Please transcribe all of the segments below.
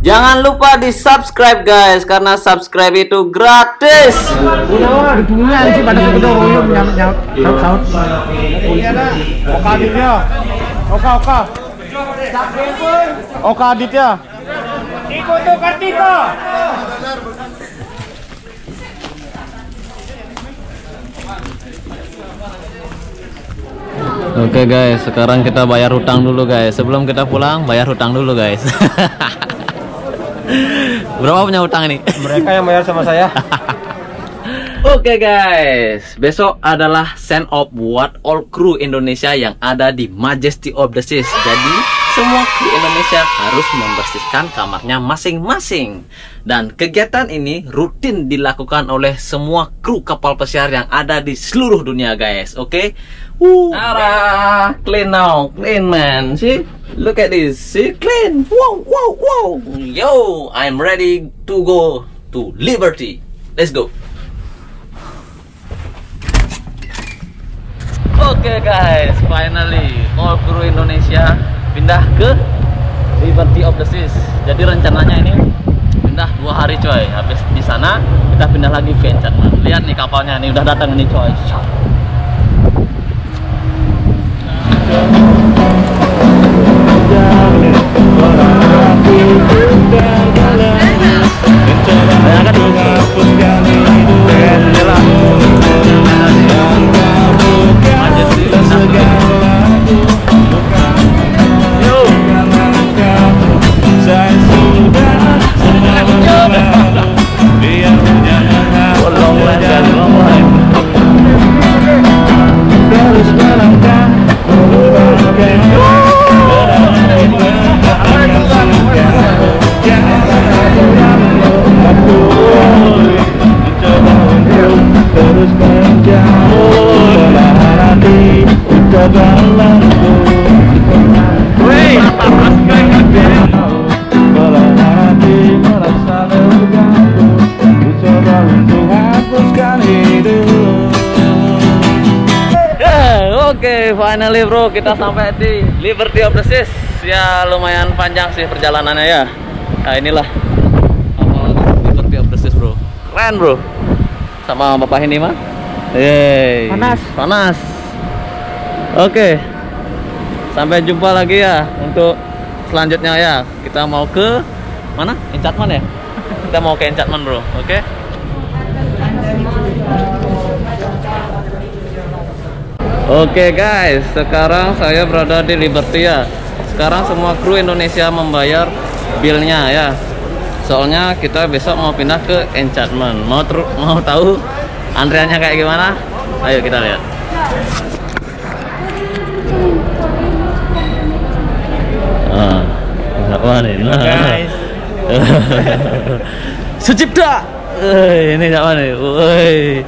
Jangan lupa di subscribe guys, karena subscribe itu gratis. Oka Aditya. Ikut tuh Kartika. Oke guys, sekarang kita bayar hutang dulu guys. Sebelum kita pulang, bayar hutang dulu guys. Berapa punya hutang ini? Mereka yang bayar sama saya. Oke guys, besok adalah send off buat all kru Indonesia yang ada di Majesty of the Seas. Jadi semua kru Indonesia harus membersihkan kamarnya masing-masing. Dan kegiatan ini rutin dilakukan oleh semua kru kapal pesiar yang ada di seluruh dunia guys. Oke, Ara, clean now, clean man. See, look at this, see, clean. Wow, wow, wow. Yo, I'm ready to go to Liberty. Let's go. Oke guys, finally all kru Indonesia pindah ke Liberty of the Seas. Jadi rencananya ini pindah 2 hari coy. Habis di sana kita pindah lagi ke Enchantment. Lihat nih kapalnya nih udah datang nih coy. Oke, finally bro, kita sampai di Liberty of the Seas. Ya lumayan panjang sih perjalanannya ya. Nah inilah kapal Liberty of the Seas bro. Keren bro. Sama bapak ini mah. Yeay. Panas. Oke. Sampai jumpa lagi ya untuk selanjutnya ya. Kita mau ke mana? Enchantment ya. Kita mau ke Enchantment bro. Oke. Oke guys, sekarang saya berada di Liberty ya. Sekarang semua kru Indonesia membayar bilnya ya. Soalnya kita besok mau pindah ke Enchantment. Mau tahu antriannya kayak gimana? Ayo kita lihat. Wah nih. Guys. Sucipta. Ini siapa nih? Woi.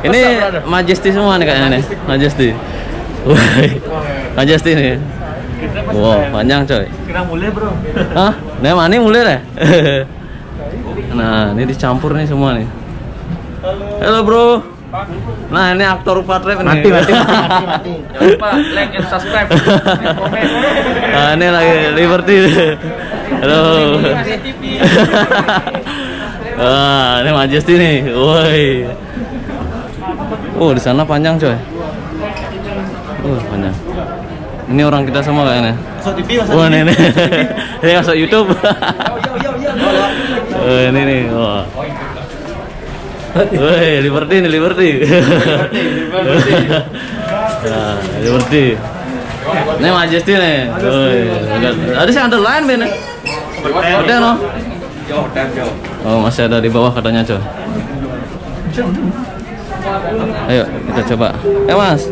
Ini Majesty semua nih kayaknya nih. Majesty. Woi. Majesty nih. Wow, panjang coy. Kira mulai bro. Hah? Nah, mana mulai deh? Nah, ini dicampur nih semua nih. Halo bro. Nah, ini aktor Patrep nih. Mati. Jangan lupa like and subscribe. Nah, ini lagi Liberty. Halo. Ah, ini Majesty nih. Woi. Oh, di sana panjang coy. Panjang. Ini orang kita semua kayaknya. Masuk TV, Wah, ini. Ini masuk YouTube. Ini nih. Wah. Woi, Liberty nih, Liberty. Nah, Liberty. Ini Majesty nih. Woi, ada sih underline Ben. Hotel no? Oh, masih ada di bawah katanya coy. Ayo kita coba. Mas.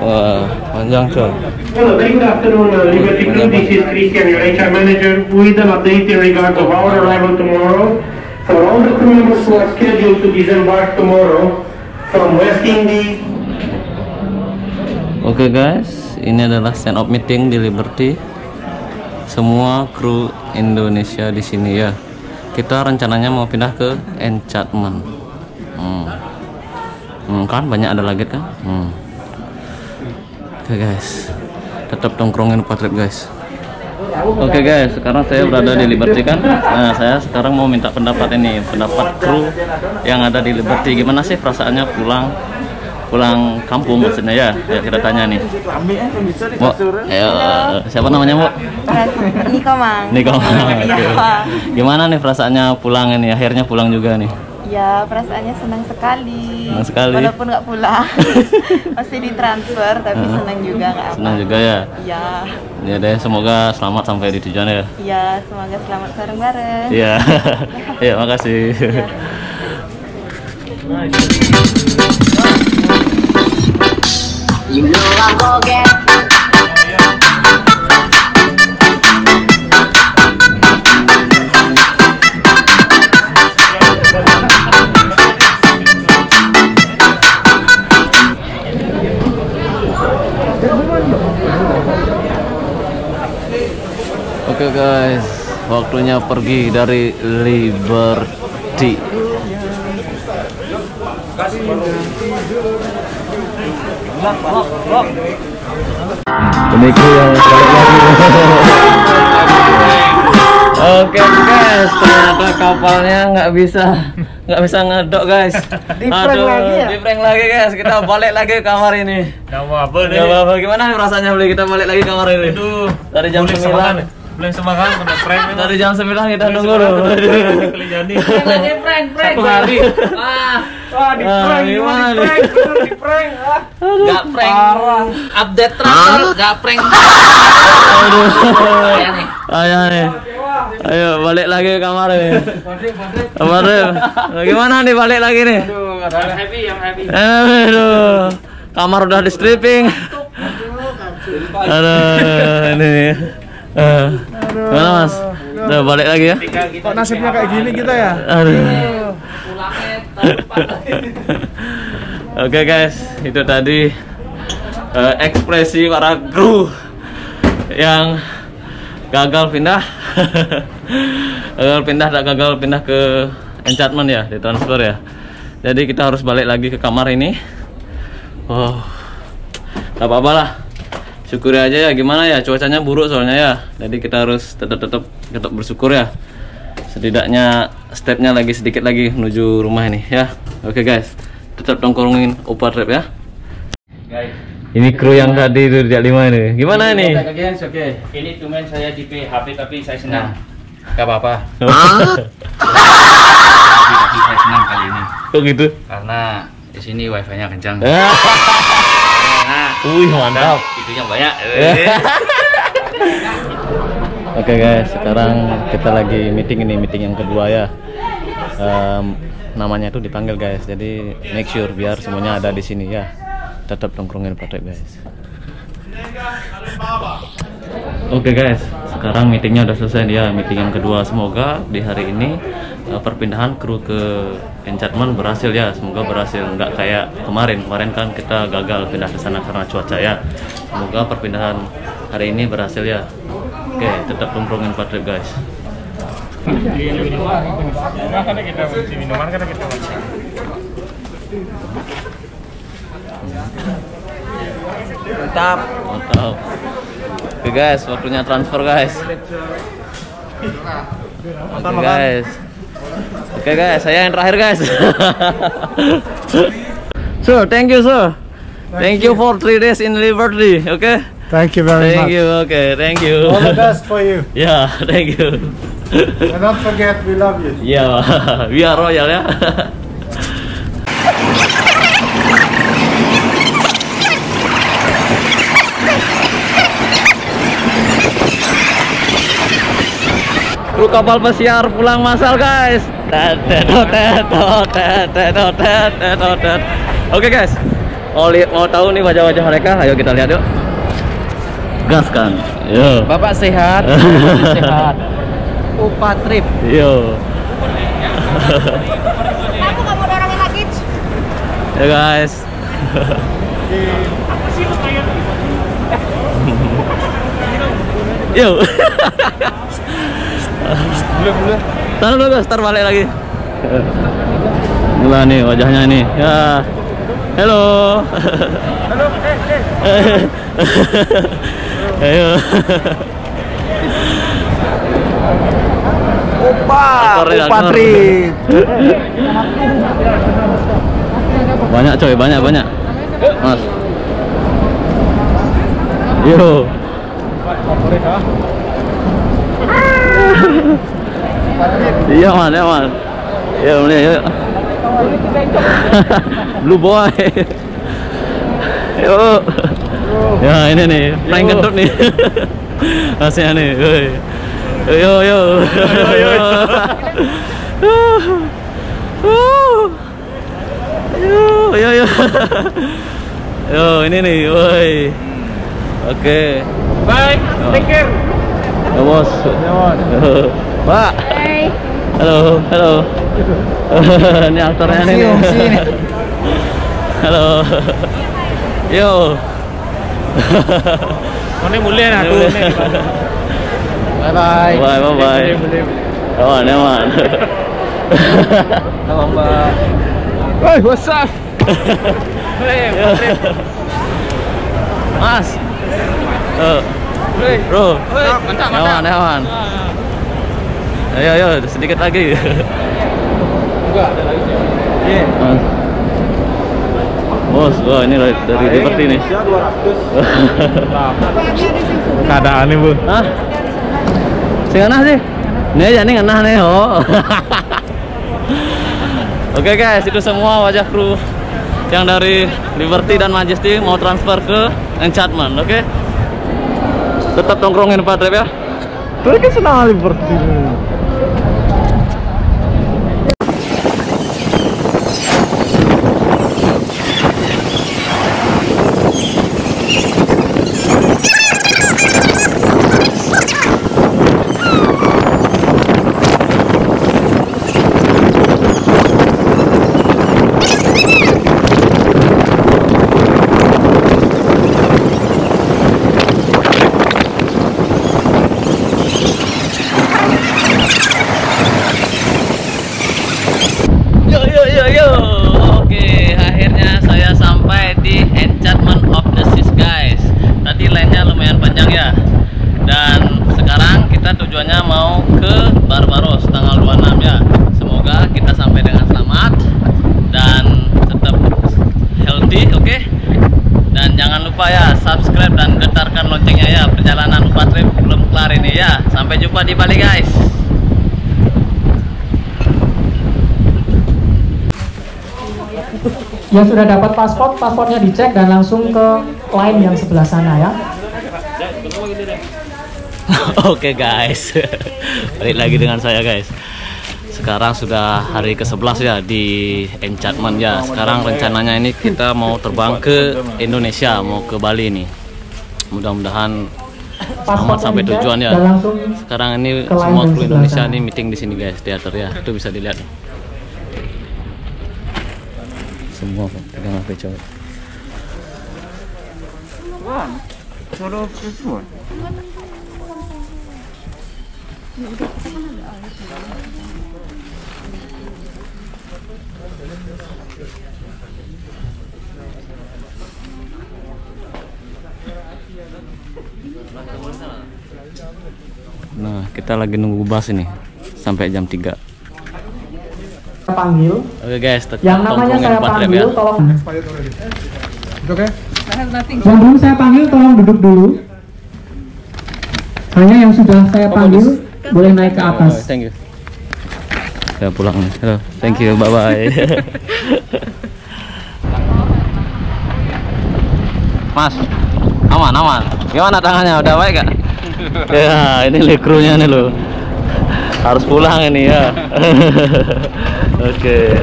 Wah, panjang coy. Hello, very good afternoon, Liberty Crew. This is Christian, your HR manager, with an update in regards of our arrival tomorrow. For all the crew members who are scheduled to disembark tomorrow from West Indies. Oke guys, ini adalah stand up meeting di Liberty. Semua kru Indonesia di sini ya. Kita rencananya mau pindah ke Enchantment. Kan banyak ada lagi kan. Oke guys, tetap tongkrongin Patrip guys. Oke guys, sekarang saya berada di Liberty kan. Nah, saya sekarang mau minta pendapat kru yang ada di Liberty. Gimana sih perasaannya pulang kampung maksudnya ya? Ya kita tanya nih. Bu, siapa namanya Bu? Niko Mang. Niko Mang. Gimana nih perasaannya pulang ini? Akhirnya pulang juga nih. Ya, perasaannya senang sekali. Senang sekali. Walaupun nggak pulang, masih ditransfer, tapi senang juga nggak apa. Senang juga ya. Iya. Ya deh, semoga selamat sampai di tujuan ya. Iya, semoga selamat bareng-bareng. Iya. Ya, makasih. Ya. You know I'm forget. Oke guys, waktunya pergi dari Liberty. Ini kru yang balik lagi. Oke guys, ternyata kapalnya nggak bisa ngedok guys. Di prank lagi guys. Kita balik lagi ke kamar ini. Gak apa-apa deh. Gak apa-apa. Gimana nih rasanya beli kita balik lagi ke kamar ini? Aduh, Dari jam 9. belum semangat kena prank. Dari jam 9 kita nunggu loh. Kali jadi. Prank. Satu hari. Wah, di prank, gimana di prank, bener di prank. nggak prank. Update transfer, nggak prank. Aduh. Ya nih. Ayo nih. Ayo balik lagi ke kamar ini. Gimana nih balik lagi nih? Yang happy. Aduh. Kamar udah di stripping. Aduh, ini nih. Gimana Mas? Udah balik lagi ya? Kok nasibnya kayak gini kita ya? Aduh. Oke guys, itu tadi ekspresi para kru yang gagal pindah. gagal pindah ke Enchantment ya, di transfer ya. Jadi kita harus balik lagi ke kamar ini. Oh, gak apa-apa lah. Syukuri aja ya, gimana ya, cuacanya buruk soalnya ya. Jadi kita harus tetap bersyukur ya. Setidaknya stepnya lagi sedikit lagi menuju rumah ini ya. Oke guys, tetap tongkrongin Opa Trip ya. Guys, Ini kru yang tadi itu di 5 ini. Gimana ini? Oke. Ini tumen saya di HP tapi saya senang. Gak apa-apa. Tapi saya senang kali ini Kok gitu? karena di sini wifi-nya kencang. Wih, mantap. Itunya banyak. Oke guys, sekarang kita lagi meeting yang kedua ya. Namanya itu dipanggil guys, jadi make sure biar semuanya ada di sini ya. Tetap tongkrongin Patrick guys. Oke guys, sekarang meetingnya udah selesai ya, meeting yang kedua. Semoga di hari ini perpindahan kru ke Enchantment berhasil ya, semoga berhasil, nggak kayak kemarin kan kita gagal pindah ke sana karena cuaca ya. Semoga perpindahan hari ini berhasil ya. Oke, tetap tongkrongin Patrick guys. Minuman karena kita Mantap. Oke guys, waktunya transfer guys. Oke guys, saya yang terakhir guys. So, thank you sir. Thank you for 3 days in Liberty. Okay. Thank you very Thank you. Okay, thank you. All the best for you. Yeah, thank you. And don't forget, we love you. Yeah, we are royal ya. Kru kapal pesiar pulang massal guys. Oke guys, mau tahu nih wajah-wajah mereka? Ayo kita lihat yuk. Gaskan. Yo. Bapak sehat. Sehat. Opa Trip. Yo. Kamu nggak mau dorongin lagi? Ya guys. Yo. Taruh dulu guys, balik lagi. Gila nih wajahnya ini. Ya. Halo. Halo. Ayo. Opa trip. Banyak coy, banyak. Mas. Yo. Iya man. Ya ini yuk. Blue boy. Yuk. Ya ini nih, prank kentut nih. Hasilnya nih. Yo. Yo ini nih, woi. Oke. Bye, take care. Ya bos. Pak. Hai. Halo. Ini aktornya nih. Halo. Yo. Ini mulia nah tuh. Bye. Aman. Halo Mbak. Hey, what's up? Mas. Bro. Mantap. Aman. Ayo, sedikit lagi. Enggak, ada lagi. Iya. Bos, wah ini dari Liberty nih. 200. Keadaan nih, Bu. Hah? Sing anah sih? Nih aja nih anah nih, oh. Oke guys, itu semua wajah kru yang dari Liberty dan Majesty mau transfer ke Enchantment, oke? Tetap nongkrongin Pak Trip ya. Tuh kan senang Liberty. Yo. Oke, akhirnya saya sampai di Enchantment of the Seas guys. Tadi lainnya lumayan panjang ya. Dan sekarang kita tujuannya mau ke Barbaros tanggal 26 ya. Semoga kita sampai dengan selamat dan tetap healthy, oke? Dan jangan lupa ya subscribe dan getarkan loncengnya ya. Perjalanan Lupa Trip belum kelar ini ya. Sampai jumpa di Bali guys. Yang sudah dapat paspornya dicek dan langsung ke line yang sebelah sana ya. Oke guys, balik lagi dengan saya guys. Sekarang sudah hari ke-11 ya di Enchantment ya. Sekarang rencananya ini kita mau terbang ke Indonesia, mau ke Bali nih. Mudah-mudahan selamat sampai tujuan ya. Sekarang ini semua kru Indonesia ini meeting di sini guys, teater ya. Itu bisa dilihat. Semua pegang HP cowok. Nah, kita lagi nunggu bus ini sampai jam 3. Panggil. Oke guys, yang namanya saya panggil ya. tolong. Oke. Yang belum saya panggil tolong duduk dulu. Hanya yang sudah saya panggil boleh naik ke atas. Thank you. Saya pulang nih. Halo, thank you, bye bye. Mas, aman. Gimana tangannya? Udah baik gak? Ya, ini nih krunya nih lo. Harus pulang ini ya. Oke.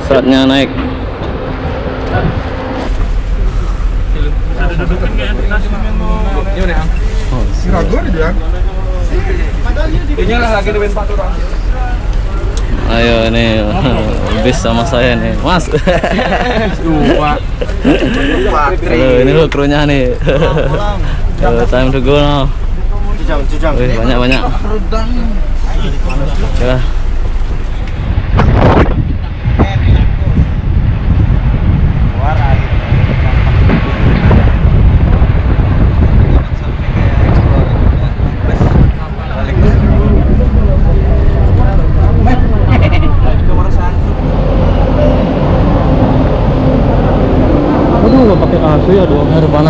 Saatnya naik. Ayo ini bis sama saya nih, Mas. Halo, ini lo krunya nih. Time to go now. Wih, banyak. Ya.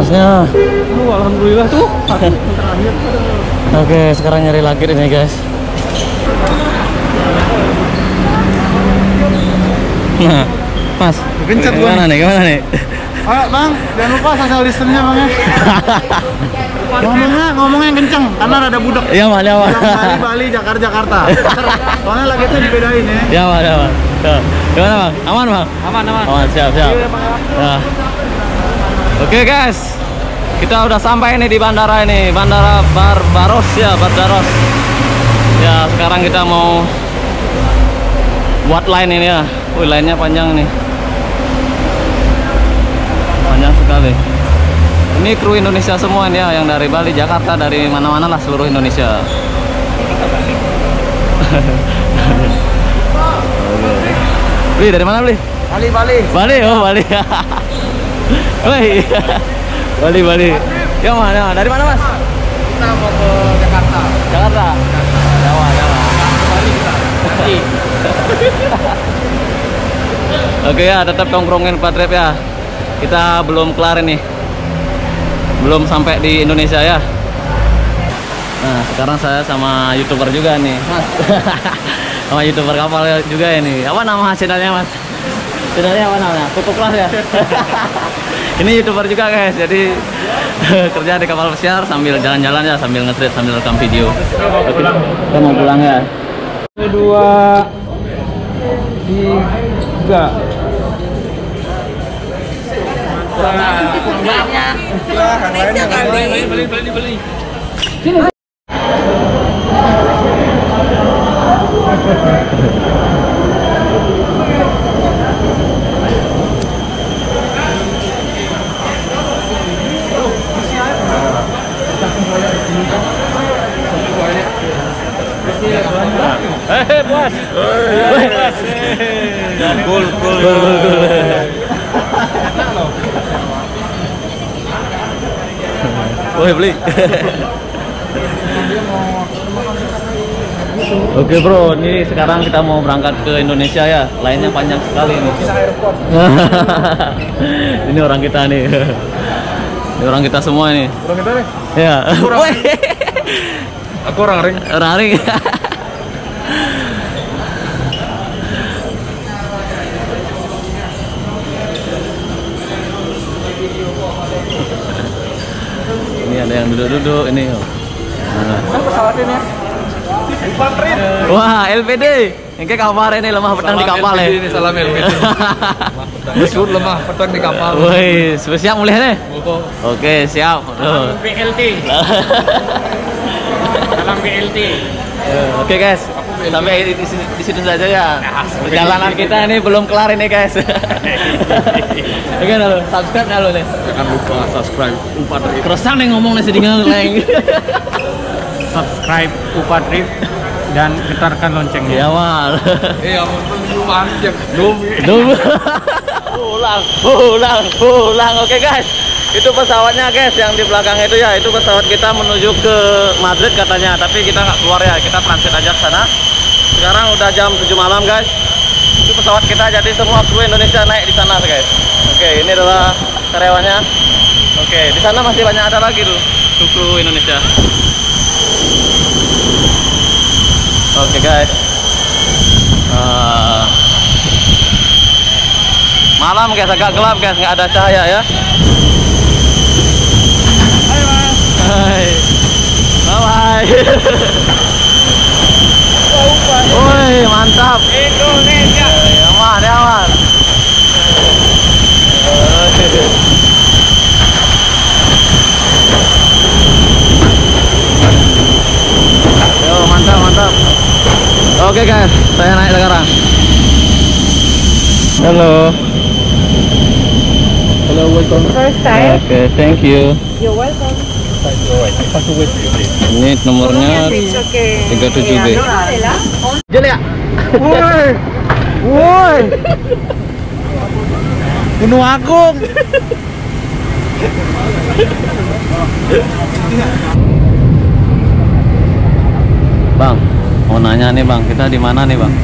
masnya. Alhamdulillah tuh. Oke, sekarang nyari lagi ini guys. Nah, Mas, Gencet gua. gimana nih? Ayo Bang, jangan lupa social distance-nya Bang ya. ngomongnya yang kenceng karena rada budak. Iya, Mas, ya, Mas. Bali, Jakarta. Soalnya lagi itu dibedain ya. Ya, Mas, ya, Mas. Tuh. Gimana, Bang? Aman, Bang? Aman. Aman, siap. Nah. Oke, guys. Kita udah sampai nih di bandara ini, Bandara Barbaros ya, Barbaros. Ya, sekarang kita mau buat line ini ya. Wih, line-nya panjang nih. Panjang sekali. Ini kru Indonesia semua nih ya, yang dari Bali, Jakarta, dari mana-mana lah seluruh Indonesia. Beli dari mana, Beli? Bali, oh Bali. Wih. Bali. Ya mana? Dari mana, Mas? Kita mau ke Jakarta. Jakarta. Jawa. Oke ya, tetap tongkrongin Pak Trip ya. Kita belum kelar ini. Belum sampai di Indonesia ya. Nah, sekarang saya sama YouTuber juga nih, Mas. Sama YouTuber kapal juga ini. Apa nama channelnya, Mas? Channelnya apa namanya? Kukuklas ya. Ini YouTuber juga guys, jadi kerja di kapal pesiar sambil jalan-jalan ya, sambil nge-trip, sambil rekam video. Oke, kita mau pulang ya. 2 3 Beli. Bos. Cool. Woi, beli. Oke bro, ini sekarang kita mau berangkat ke Indonesia ya. Lainnya panjang sekali ini. Ini orang kita nih. Ini orang kita semua nih. Orang kita nih. Ya. Aku orang ring. Orang ring. Ini ada yang duduk-duduk ini. Pesawat ini ya. Wah, LPD. Yang kayak kapal ini lemah petang di kapal ya. Ini salam LPD. Mesut lemah petang di kapal. Woi, siap mulai nih. Oke, siap. BLT. Salam BLT. Oke guys, sampai di situ saja ya. Perjalanan kita ini belum kelar ini guys. Oke, lo subscribe lo nih. Jangan lupa subscribe Upadrip. Keresan nih ngomong nih sedingin leng. Subscribe Upadrip dan getarkan loncengnya. Ya mal. Ampun panjang. Dum. Pulang. Oke guys. Itu pesawatnya guys yang di belakang itu ya, itu pesawat kita menuju ke Madrid katanya, tapi kita nggak keluar ya, kita transit aja ke sana. Sekarang udah jam 7 malam guys. Itu pesawat kita, jadi semua kru Indonesia naik di sana guys. Oke, ini adalah karyawannya. Oke, di sana masih banyak ada lagi tuh kru Indonesia. Oke guys. Malam guys, agak gelap guys, nggak ada cahaya ya. Hai. Bye. Woi, mantap. Indonesia. Aman. Yo, mantap. Oke guys, saya naik sekarang. Halo, welcome. First time? Oke, thank you. You're welcome. Ini nomornya It's okay. 37B. Adela? Woi. Gunung Agung. Bang, mau nanya nih bang, kita di mana nih bang?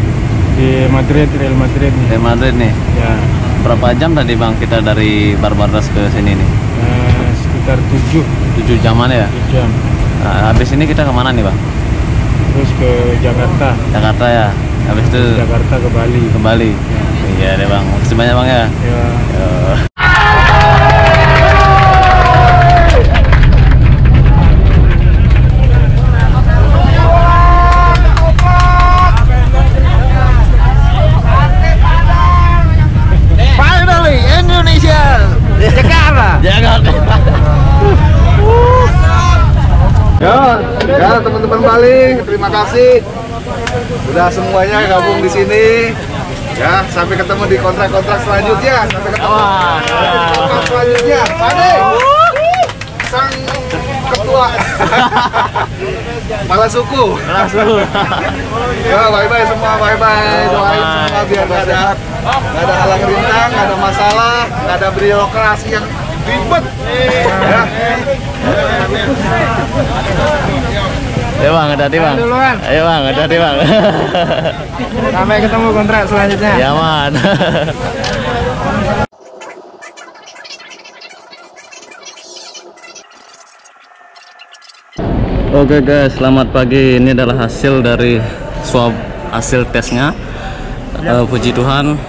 Di Madrid, Real Madrid nih. Di Madrid nih. Ya. Berapa jam tadi bang kita dari Barbados ke sini nih? sekitar 7 jaman ya. 7 jam. Nah, habis ini kita kemana nih bang? Terus ke Jakarta. Jakarta ya. Habis itu Jakarta ke Bali. ke Bali. Iya deh bang. Makasih banyak bang ya. Ya. Yo. Finally Indonesia. Jakarta. Jakarta. Ya teman-teman Bali, terima kasih udah semuanya gabung di sini. Ya, sampai ketemu di kontrak-kontrak selanjutnya. Sampai ketemu di kontrak selanjutnya. Pade, sang ketua, kepala suku. Ya, bye-bye semua, bye-bye. Doain semua biar nggak ada halang rintang, nggak ada masalah, nggak ada birokrasi yang ribet. Ya. Ayo bang, hati-hati bang. Ayo bang, hati-hati bang. Sampai ketemu kontrak selanjutnya. Ya man. Oke guys, selamat pagi. Ini adalah hasil dari swab hasil tesnya. Puji Tuhan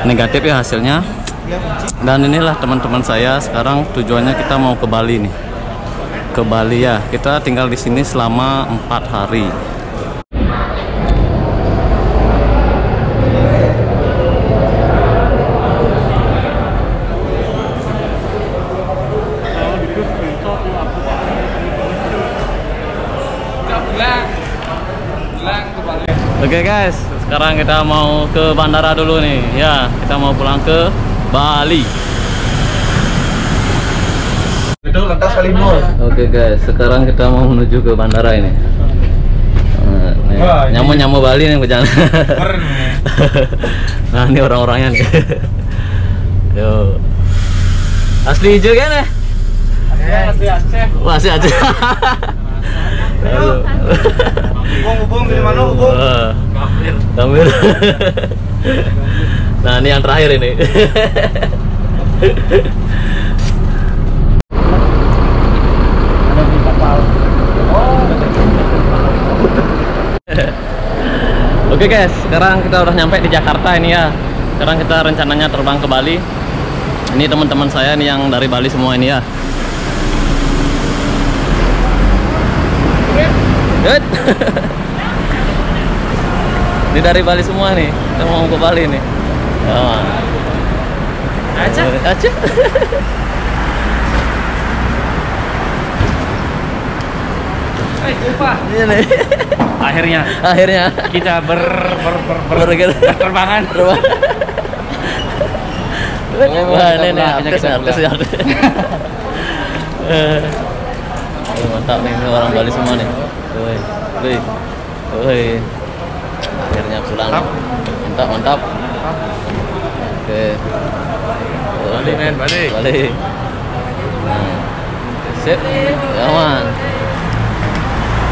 negatif ya hasilnya. Dan inilah teman-teman saya, sekarang tujuannya kita mau ke Bali nih. Ke Bali ya. Kita tinggal di sini selama 4 hari. Oke guys, sekarang kita mau ke bandara dulu nih. Ya, kita mau pulang ke Bali. Itu lantas kali nol. Oke guys, sekarang kita mau menuju ke bandara ini. Nyamu Bali nih berjalan. Nah ini orang-orangnya nih. Yo, asli hijau kan ya? Asli Aceh. Wah, asli Aceh. Hubung dari mana hubung? Kamil. Nah ini yang terakhir ini. Oke guys, sekarang kita udah nyampe di Jakarta ini ya. Sekarang kita rencananya terbang ke Bali. Ini teman-teman saya nih yang dari Bali semua ini ya. Good. Ini dari Bali semua nih. Kita mau ke Bali nih. Oh. Aceh. Ini nih. Akhirnya Kita berterbangan. Wah, ini artis. Mantap nih, ini orang Bali semua nih. Woi. Akhirnya pulang. Mantap. Oke. Bali. Nah. Sip. Aman.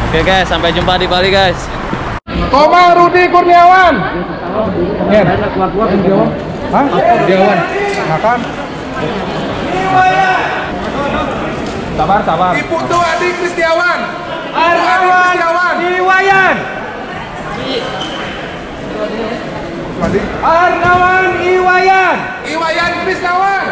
Oke guys, sampai jumpa di Bali guys. Koma Rudi Kurniawan. Ger. Hah? Kurniawan. Makan. Sabar. Ibu tuh Adi Kristiawan. Iwayan. Arnawan Iwayan. Iwayan Kristiawan.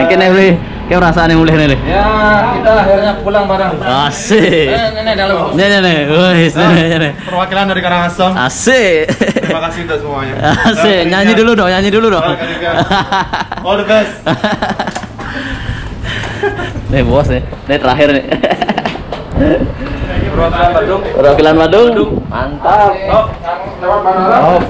Kene beli. Kayak perasaan yang mulai nih. Ya, kita akhirnya pulang bareng. Asik. Nenek dalam. Nih. Nih. Perwakilan dari Karangasem. Asik. Terima kasih untuk semuanya. Asik. Nyanyi dulu dong. All the best. Nih bos nih. Nih terakhir nih. Perwakilan Badung. Mantap. Lewat bandara.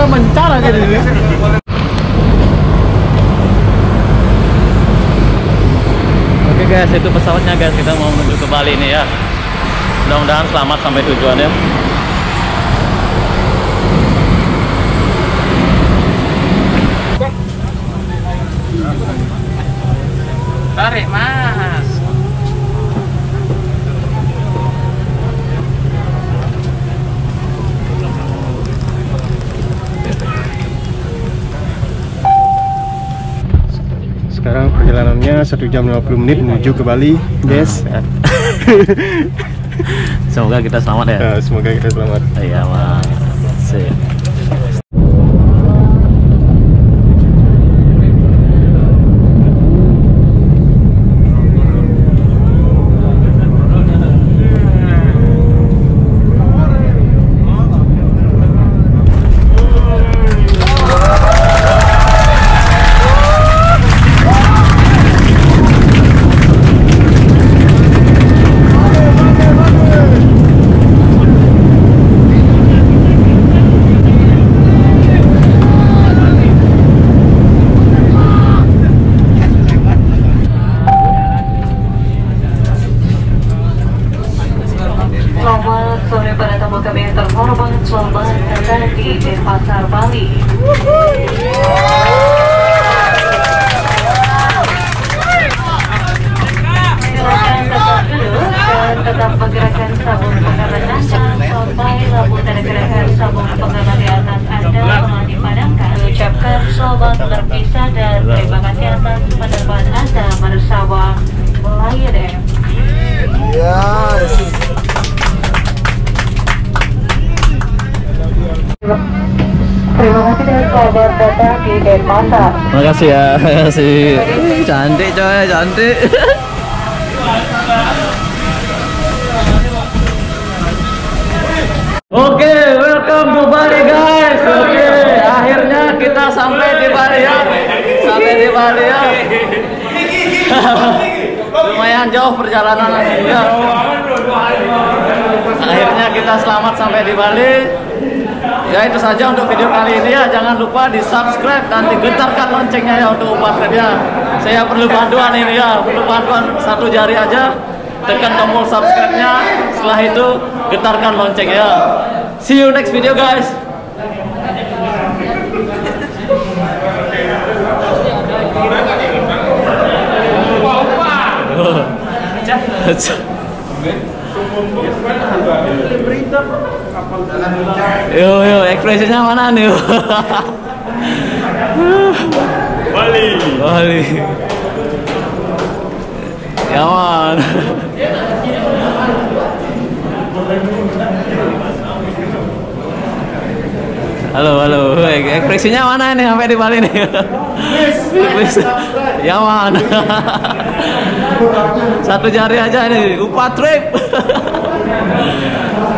Tiba-tiba mencar aja di sini. Oke guys, itu pesawatnya guys. Kita mau menuju ke Bali nih ya. Mudah-mudahan selamat sampai tujuan ya. Tarik mas. Sekarang perjalanannya 1 jam 50 menit menuju ke Bali, guys. Semoga kita selamat ya. Semoga kita selamat. Iya mas. Sip. Selamat sore para tamu kami yang terhormat, selamat datang di Denpasar, Bali. Silakan tetap duduk dan tetap menggerakkan sabun pengaman Anda sampai lampu tanda gerakan sabun pengaman di atas Anda telah dipadamkan. Ucapkan selamat berpisah dan terima kasih atas penerbangan Anda bersama Lion Air. Yes. Terima kasih dan selamat datang di Denpasar. Terima kasih ya. Terima kasih. Cantik coy, cantik. Oke, welcome to Bali guys. Oke, akhirnya kita sampai di Bali ya. Sampai di Bali ya. Lumayan jauh perjalanan ya. Akhirnya kita selamat sampai di Bali. Ya itu saja untuk video kali ini ya. Jangan lupa di subscribe dan digetarkan loncengnya ya untuk update-nya. Saya perlu bantuan ini ya. Perlu bantuan satu jari aja. Tekan tombol subscribe-nya. Setelah itu getarkan loncengnya ya. See you next video guys. Yo, ekspresinya mana nih? Bali. Ya man. Halo, ekspresinya mana nih sampai di Bali nih? Ya man. Satu jari aja nih, upah trip.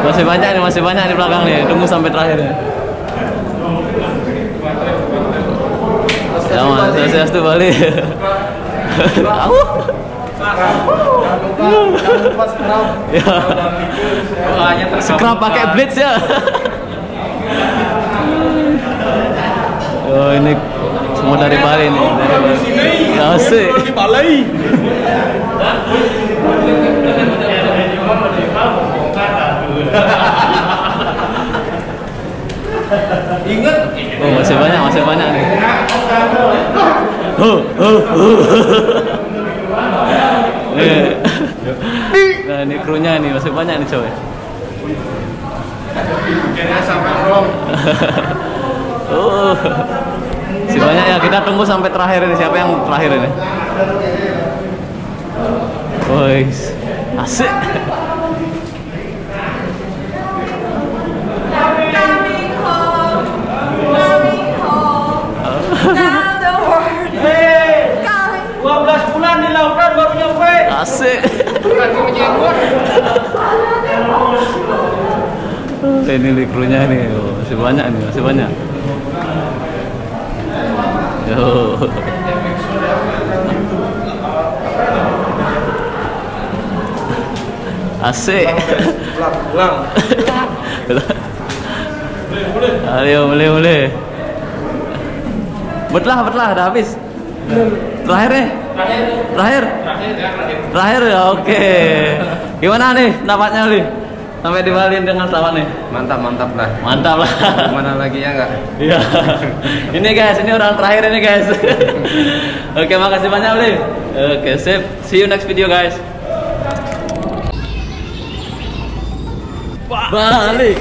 Masih banyak di belakang nih. Tunggu sampai terakhir ya. Ya man, sukses Bali. Ya. Scrub pakai blitz ya. Oh ini semua dari Bali nih. Asik. Di Bali. Ingat. Oh masih banyak nih. Nah ini krunya nih masih banyak nih coy. Oh, masih banyak ya. Kita tunggu sampai terakhir ini. Siapa yang terakhir ini? Boys, asik. Hey, 12 bulan di lautan baru nyampe. Asik. Ini krunya nih, masih banyak. Yo. Asik. Ayo, boleh. Betlah, udah habis. Terakhir nih? Terakhir ya, oke. Gimana nih dapatnya nih? Sampai di Bali dengan selamat nih. Mantap lah. Gimana lagi ya nggak? Iya. Ini guys, ini orang terakhir ini guys. Oke, makasih banyak Bli. Oke, sip. See you next video guys. Balik.